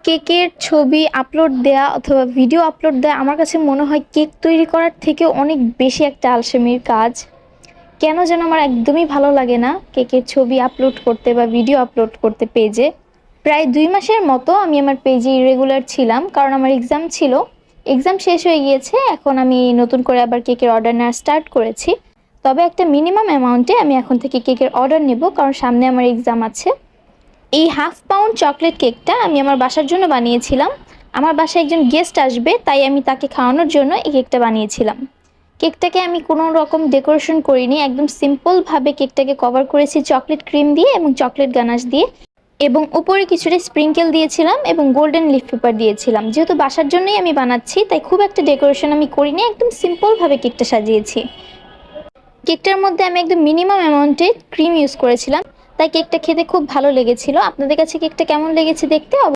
কেকের ছবি আপলোড দেয়া অথবা ভিডিও আপলোড দেয়া আমার কাছে মনে হয় কেক তৈরি করার থেকে অনেক বেশি একটা আলসেমির কাজ। কেন যেন আমার একদমই ভালো লাগে না কেকের ছবি আপলোড করতে বা ভিডিও আপলোড করতে পেজে। প্রায় ২ মাসের মতো আমি আমার পেজে ইরেগুলার ছিলাম, কারণ আমার এক্সাম ছিল। এক্সাম শেষ হয়ে গিয়েছে, এখন আমি নতুন করে আবার কেকের অর্ডার নেওয়া স্টার্ট করেছি। তবে একটা মিনিমাম অ্যামাউন্টে আমি এখন থেকে কেকের অর্ডার নেব, কারণ সামনে আমার এক্সাম আছে। এই হাফ পাউন্ড চকলেট কেকটা আমি আমার বাসার জন্য বানিয়েছিলাম। আমার বাসায় একজন গেস্ট আসবে, তাই আমি তাকে খাওয়ানোর জন্য এই কেকটা বানিয়েছিলাম। কেকটাকে আমি কোনো রকম ডেকোরেশন করিনি, একদম সিম্পলভাবে কেকটাকে কভার করেছি চকলেট ক্রিম দিয়ে এবং চকলেট গানাশ দিয়ে, এবং উপরে কিছুটা স্প্রিঙ্কেল দিয়েছিলাম এবং গোল্ডেন লিফ পেপার দিয়েছিলাম। যেহেতু বাসার জন্যই আমি বানাচ্ছি, তাই খুব একটা ডেকোরেশন আমি করিনি, একদম সিম্পলভাবে কেকটা সাজিয়েছি। কেকটার মধ্যে আমি একদম মিনিমাম অ্যামাউন্টে ক্রিম ইউজ করেছিলাম, তাই কেকটা খেতে খুব ভালো লেগেছিল। আপনাদের কাছে কেকটা কেমন লেগেছে দেখতে